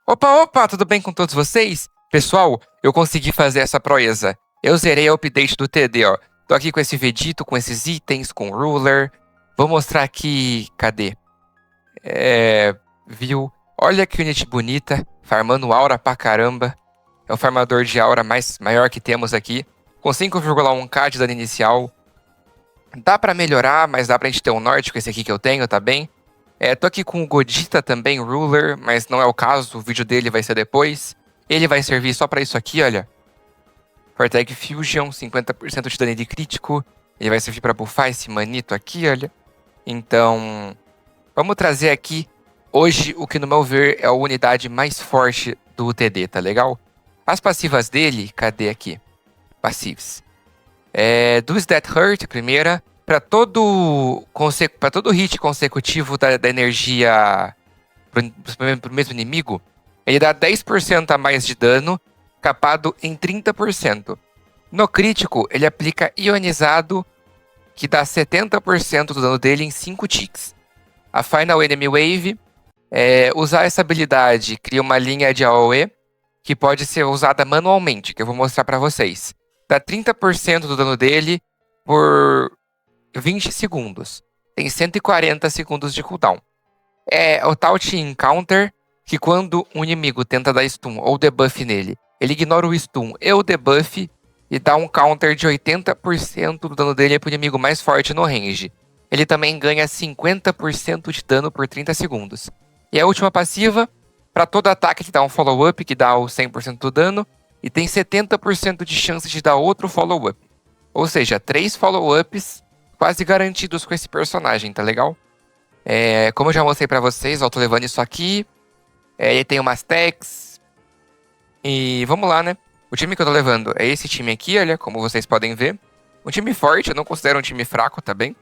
Opa, opa, tudo bem com todos vocês? Pessoal, eu consegui fazer essa proeza. Eu zerei o update do TD, ó. Tô aqui com esse Vegito, com esses itens, com o Ruler. Vou mostrar aqui, cadê? Viu? Olha que unit bonita, farmando aura pra caramba. É o farmador de aura maior que temos aqui, com 5,1k de dano inicial. Dá pra melhorar, mas dá pra gente ter um norte com esse aqui que eu tenho, tá bem? Tô aqui com o Godita também, Ruler, mas não é o caso, o vídeo dele vai ser depois. Ele vai servir só pra isso aqui, olha. Fortag Fusion, 50% de dano de crítico. Ele vai servir pra buffar esse manito aqui, olha. Então, vamos trazer aqui, hoje, o que no meu ver é a unidade mais forte do TD, tá legal? As passivas dele, cadê aqui? Passivas. Does That Hurt, primeira. Para todo hit consecutivo da energia pro mesmo inimigo, ele dá 10% a mais de dano, capado em 30%. No crítico, ele aplica ionizado, que dá 70% do dano dele em 5 ticks. A Final Enemy Wave, usar essa habilidade cria uma linha de AoE, que pode ser usada manualmente, que eu vou mostrar para vocês. Dá 30% do dano dele por 20 segundos. Tem 140 segundos de cooldown. É o Taunt Encounter, que quando um inimigo tenta dar stun ou debuff nele, ele ignora o stun e o debuff e dá um counter de 80% do dano dele pro inimigo mais forte no range. Ele também ganha 50% de dano por 30 segundos. E a última passiva, para todo ataque ele dá um follow-up, que dá o 100% do dano, e tem 70% de chance de dar outro follow-up. Ou seja, 3 follow-ups quase garantidos com esse personagem, tá legal? Como eu já mostrei pra vocês, eu tô levando isso aqui. Ele tem umas techs. E vamos lá, né? O time que eu tô levando é esse time aqui, olha, como vocês podem ver. Um time forte, eu não considero um time fraco, tá bem?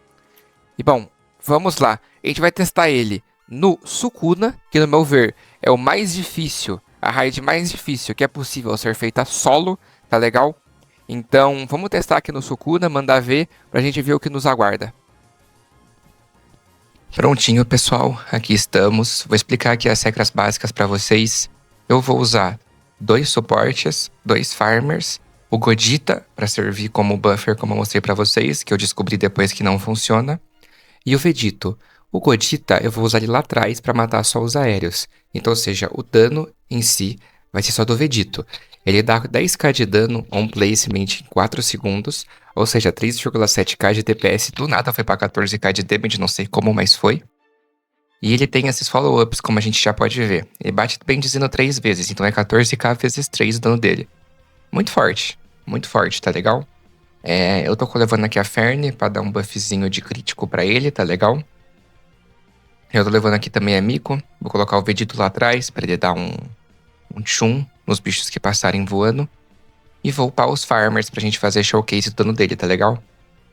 E bom, vamos lá. A gente vai testar ele no Sukuna, que no meu ver é o mais difícil, a raid mais difícil que é possível ser feita solo, tá legal? Então, vamos testar aqui no Sukuna, mandar ver, pra gente ver o que nos aguarda. Prontinho, pessoal. Aqui estamos. Vou explicar aqui as regras básicas pra vocês. Eu vou usar 2 suportes, 2 farmers, o Godita pra servir como buffer, como eu mostrei pra vocês, que eu descobri depois que não funciona, e o Vegito. O Godita eu vou usar ele lá atrás pra matar só os aéreos. Então, ou seja, o dano em si vai ser só do Vegito. Ele dá 10k de dano on placement em 4 segundos, ou seja, 3,7k de DPS. Do nada foi pra 14k de damage, não sei como, mas foi. E ele tem esses follow-ups, como a gente já pode ver. Ele bate bem dizendo 3 vezes, então é 14k vezes 3 o dano dele. Muito forte, tá legal? Eu tô levando aqui a Fern pra dar um buffzinho de crítico pra ele, tá legal? Eu tô levando aqui também a Miko. Vou colocar o Vegito lá atrás pra ele dar um chum nos bichos que passarem voando. E vou upar os farmers pra gente fazer showcase do dano dele, tá legal?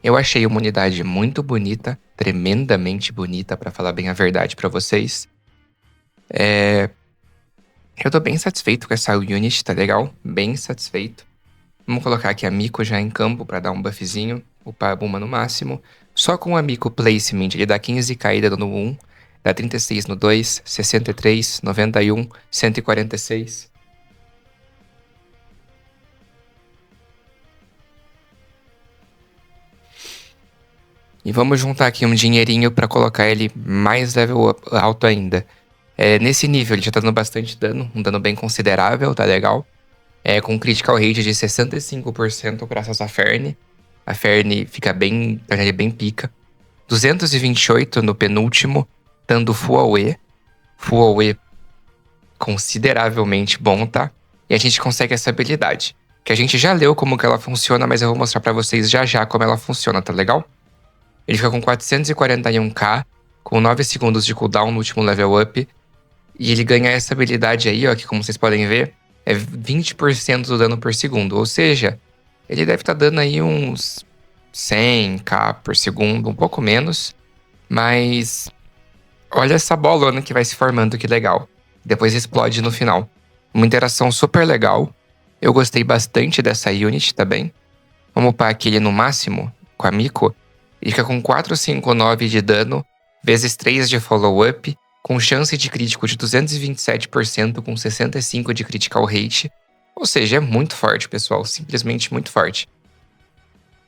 Eu achei uma unidade muito bonita, tremendamente bonita, pra falar bem a verdade pra vocês. Eu tô bem satisfeito com essa unit, tá legal? Bem satisfeito. Vamos colocar aqui a Miko já em campo pra dar um buffzinho, upar a Buma no máximo. Só com a Miko placement ele dá 15k de dano no 1, dá 36 no 2, 63, 91, 146. E vamos juntar aqui um dinheirinho pra colocar ele mais level alto ainda. Nesse nível ele já tá dando bastante dano, um dano bem considerável, tá legal? Com critical rate de 65% graças à Fern. A Fern fica bem pica. 228 no penúltimo, dando full AoE. Full AoE consideravelmente bom, tá? E a gente consegue essa habilidade, que a gente já leu como que ela funciona, mas eu vou mostrar pra vocês já como ela funciona, tá legal? Ele fica com 441k, com 9 segundos de cooldown no último level up. E ele ganha essa habilidade aí, ó, que como vocês podem ver, é 20% do dano por segundo. Ou seja, ele deve estar dando aí uns 100k por segundo, um pouco menos. Mas olha essa bolona que vai se formando, que legal. Depois explode no final. Uma interação super legal. Eu gostei bastante dessa unit também. Vamos upar aqui ele no máximo, com a Miko. Ele fica com 459 de dano, vezes 3 de follow-up, com chance de crítico de 227%, com 65% de critical rate. Ou seja, é muito forte, pessoal. Simplesmente muito forte.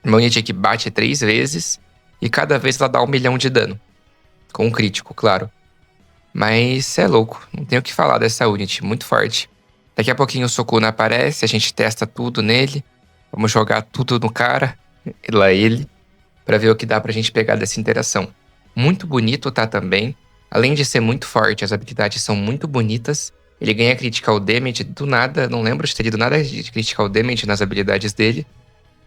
Uma unidade que bate 3 vezes e cada vez ela dá 1 milhão de dano. Com um crítico, claro. Mas é louco. Não tenho o que falar dessa unidade. Muito forte. Daqui a pouquinho o Sukuna aparece, a gente testa tudo nele. Vamos jogar tudo no cara. Lá ele. Pra ver o que dá pra gente pegar dessa interação. Muito bonito, tá, também. Além de ser muito forte, as habilidades são muito bonitas. Ele ganha critical damage do nada. Não lembro de ter lido nada de critical damage nas habilidades dele.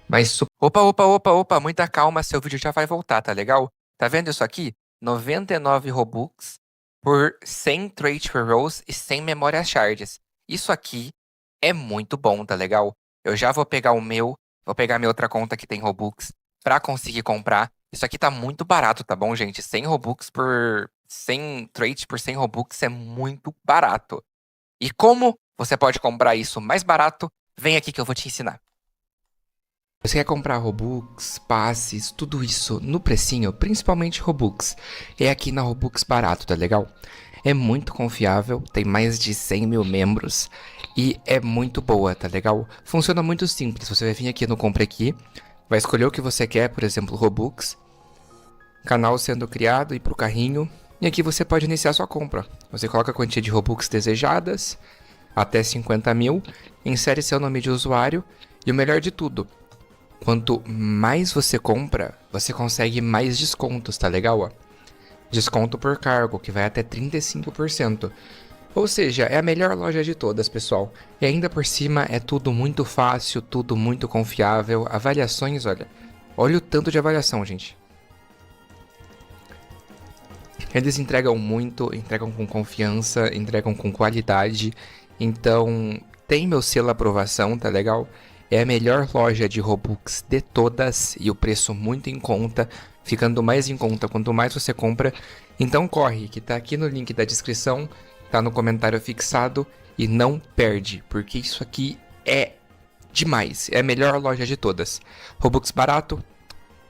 Mas... Opa. Muita calma, seu vídeo já vai voltar, tá legal? Tá vendo isso aqui? 99 Robux por 100 Trait Rerolls e 100 Memórias Shards. Isso aqui é muito bom, tá legal? Eu já vou pegar o meu, vou pegar minha outra conta que tem Robux pra conseguir comprar. Isso aqui tá muito barato, tá bom, gente? 100 Robux por 100 Traits por 100 Robux é muito barato. E como você pode comprar isso mais barato? Vem aqui que eu vou te ensinar. Você quer comprar Robux, passes, tudo isso no precinho, principalmente Robux. É aqui na Robux Barato, tá legal? É muito confiável, tem mais de 100 mil membros e é muito boa, tá legal? Funciona muito simples, você vai vir aqui no Compre Aqui, vai escolher o que você quer, por exemplo, Robux, canal sendo criado, ir pro carrinho, e aqui você pode iniciar sua compra. Você coloca a quantia de Robux desejadas, até 50 mil, insere seu nome de usuário e o melhor de tudo, quanto mais você compra, você consegue mais descontos, tá legal? Ó? Desconto por cargo, que vai até 35%. Ou seja, é a melhor loja de todas, pessoal. E ainda por cima é tudo muito fácil, tudo muito confiável. Avaliações, olha o tanto de avaliação, gente. Eles entregam muito, entregam com confiança, entregam com qualidade. Então, tem meu selo aprovação, tá legal? É a melhor loja de Robux de todas e o preço muito em conta, ficando mais em conta quanto mais você compra. Então corre, que tá aqui no link da descrição, tá no comentário fixado e não perde, porque isso aqui é demais, é a melhor loja de todas. Robux barato,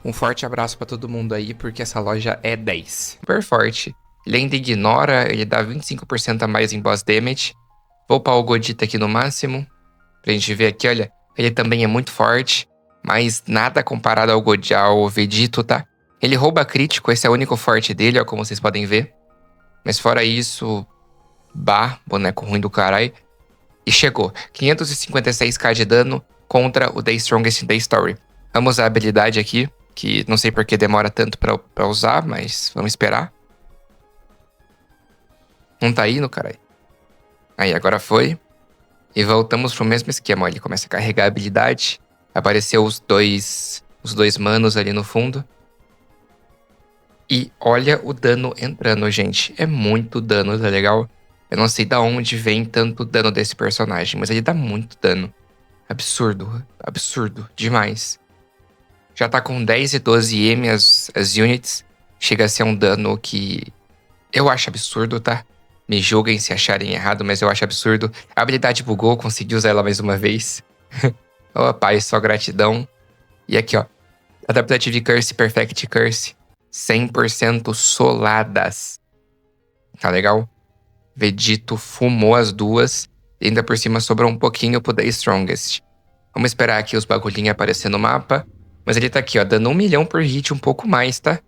um forte abraço pra todo mundo aí, porque essa loja é 10. Super forte. Ele ainda ignora, ele dá 25% a mais em boss damage. Vou upar o Godita aqui no máximo, pra gente ver aqui, olha. Ele também é muito forte, mas nada comparado ao Vegito, tá? Ele rouba crítico, esse é o único forte dele, ó, como vocês podem ver. Mas fora isso, boneco ruim do caralho. E chegou, 556k de dano contra o The Strongest in the Story. Vamos usar a habilidade aqui, que não sei porque demora tanto pra usar, mas vamos esperar. Não tá indo, caralho. Aí, agora foi. E voltamos pro mesmo esquema, ó. Ele começa a carregar a habilidade. Apareceu os dois manos ali no fundo. E olha o dano entrando, gente. É muito dano, tá legal? Eu não sei da onde vem tanto dano desse personagem, mas ele dá muito dano. Absurdo, absurdo, demais. Já tá com 10 e 12 M as units. Chega a ser um dano que eu acho absurdo, tá? Me julguem se acharem errado, mas eu acho absurdo. A habilidade bugou, consegui usar ela mais uma vez. Oh, pai, só gratidão. E aqui, ó. Adaptative Curse, Perfect Curse. 100% soladas. Tá legal? Vegito fumou as duas. E ainda por cima sobrou um pouquinho pro The Strongest. Vamos esperar aqui os bagulhinhos aparecer no mapa. Mas ele tá aqui, ó. Dando 1 milhão por hit, um pouco mais, tá?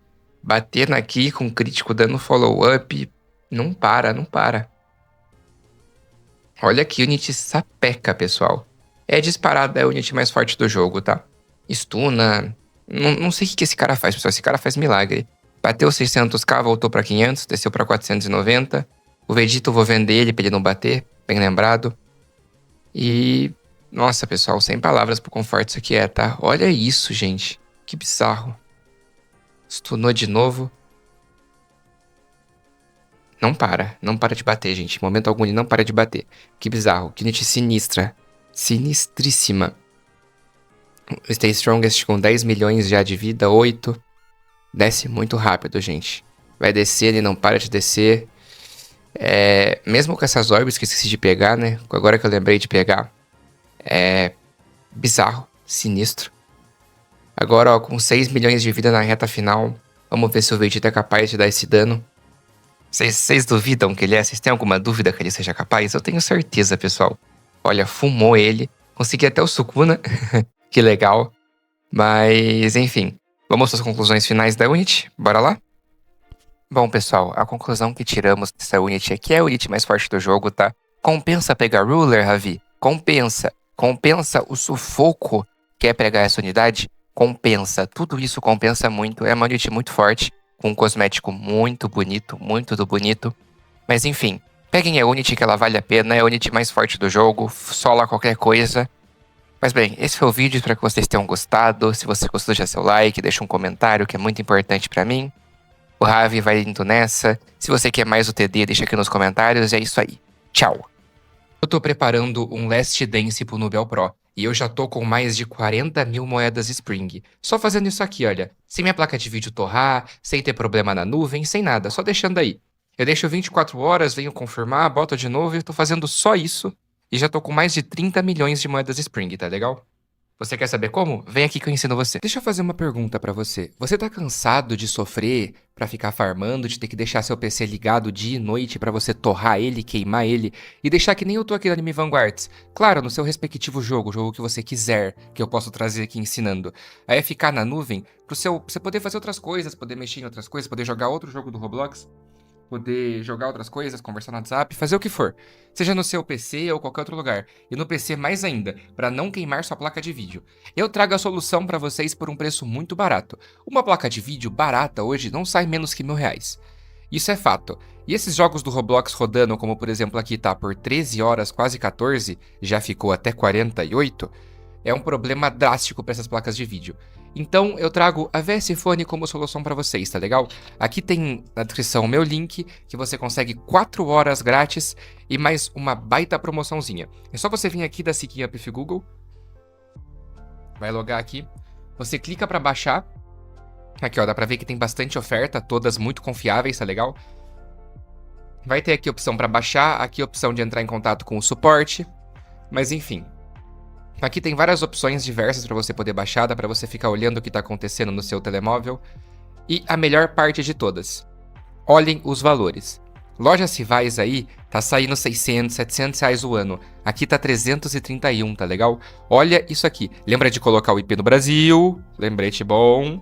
Batendo aqui com crítico, dando follow-up. Não para. Olha que unit sapeca, pessoal. É disparada, é a unit mais forte do jogo, tá? Stuna. Não sei o que esse cara faz, pessoal. Esse cara faz milagre. Bateu 600k, voltou pra 500, desceu pra 490. O Vegito eu vou vender ele pra ele não bater, bem lembrado. E... nossa, pessoal, sem palavras pro conforto isso aqui é, tá? Olha isso, gente. Que bizarro. Stunou de novo. Não para de bater, gente. Em momento algum ele não para de bater. Que bizarro, que unit sinistra. Sinistríssima. Stay Strongest com 10 milhões já de vida, 8. Desce muito rápido, gente. Vai descer, ele não para de descer. Mesmo com essas orbes que eu esqueci de pegar, né? Agora que eu lembrei de pegar. É bizarro, sinistro. Agora, ó, com 6 milhões de vida na reta final. Vamos ver se o Vegeta é capaz de dar esse dano. Vocês duvidam que ele é? Vocês têm alguma dúvida que ele seja capaz? Eu tenho certeza, pessoal. Olha, fumou ele. Consegui até o Sukuna. Que legal. Mas, enfim. Vamos às conclusões finais da Unity? Bora lá? Bom, pessoal, a conclusão que tiramos dessa Unity é que é a Unity mais forte do jogo, tá? Compensa pegar Ruler, Ravi? Compensa. Compensa o sufoco que é pegar essa unidade? Compensa. Tudo isso compensa muito. É uma Unity muito forte, com um cosmético muito bonito, muito do bonito. Mas enfim, peguem a Unity que ela vale a pena, é a Unity mais forte do jogo, sola qualquer coisa. Mas bem, esse foi o vídeo, espero que vocês tenham gostado. Se você gostou, deixa seu like, deixa um comentário que é muito importante pra mim. O Ravi vai indo nessa. Se você quer mais o TD, deixa aqui nos comentários. E é isso aí. Tchau. Eu tô preparando um Last Dance pro Nubel Pro. E eu já tô com mais de 40 mil moedas Spring. Só fazendo isso aqui, olha. Sem minha placa de vídeo torrar, sem ter problema na nuvem, sem nada. Só deixando aí. Eu deixo 24 horas, venho confirmar, boto de novo e tô fazendo só isso. E já tô com mais de 30 milhões de moedas Spring, tá legal? Você quer saber como? Vem aqui que eu ensino você. Deixa eu fazer uma pergunta pra você. Você tá cansado de sofrer pra ficar farmando, de ter que deixar seu PC ligado dia e noite pra você torrar ele, queimar ele e deixar que nem eu tô aqui no Anime Vanguards? Claro, no seu respectivo jogo, o jogo que você quiser, que eu posso trazer aqui ensinando. Aí é ficar na nuvem pra você poder fazer outras coisas, poder mexer em outras coisas, poder jogar outro jogo do Roblox, poder jogar outras coisas, conversar no WhatsApp, fazer o que for. Seja no seu PC ou qualquer outro lugar. E no PC mais ainda, para não queimar sua placa de vídeo. Eu trago a solução para vocês por um preço muito barato. Uma placa de vídeo barata hoje não sai menos que R$ 1.000. Isso é fato. E esses jogos do Roblox rodando, como por exemplo aqui tá por 13 horas, quase 14, já ficou até 48, é um problema drástico para essas placas de vídeo. Então eu trago a VS Phone como solução para vocês, tá legal? Aqui tem na descrição o meu link, que você consegue 4 horas grátis e mais uma baita promoçãozinha. É só você vir aqui da Seeking Up Google, vai logar aqui, você clica para baixar, aqui ó, dá pra ver que tem bastante oferta, todas muito confiáveis, tá legal? Vai ter aqui a opção para baixar, aqui a opção de entrar em contato com o suporte, mas enfim. Aqui tem várias opções diversas para você poder baixar, dá para você ficar olhando o que está acontecendo no seu telemóvel. E a melhor parte de todas, olhem os valores. Lojas rivais aí, tá saindo 600, 700 reais o ano. Aqui tá 331, tá legal? Olha isso aqui. Lembra de colocar o IP no Brasil, lembrete bom.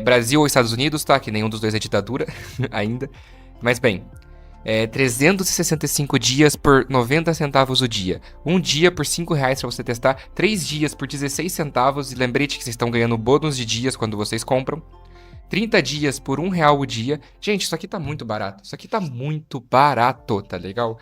Brasil ou Estados Unidos, tá? Que nenhum dos dois é ditadura ainda. Mas bem... 365 dias por 90 centavos o dia. Um dia por R$ 5 pra você testar. 3 dias por 16 centavos. E lembrete que vocês estão ganhando bônus de dias quando vocês compram. 30 dias por R$ 1 o dia. Gente, isso aqui tá muito barato. Isso aqui tá muito barato, tá legal?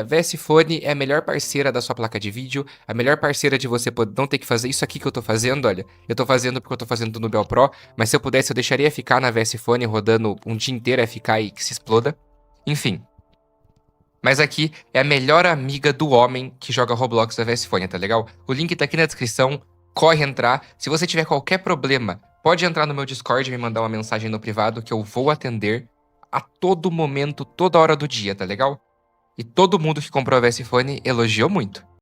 VS Phone é a melhor parceira da sua placa de vídeo. A melhor parceira de você não ter que fazer isso aqui que eu tô fazendo, olha. Eu tô fazendo porque eu tô fazendo no Nubel Pro. Mas se eu pudesse, eu deixaria ficar na VS Phone rodando um dia inteiro FK e que se exploda. Enfim. Mas aqui é a melhor amiga do homem que joga Roblox da VS Phone, tá legal? O link tá aqui na descrição, corre entrar. Se você tiver qualquer problema, pode entrar no meu Discord e me mandar uma mensagem no privado que eu vou atender a todo momento, toda hora do dia, tá legal? E todo mundo que comprou a VS Phone elogiou muito.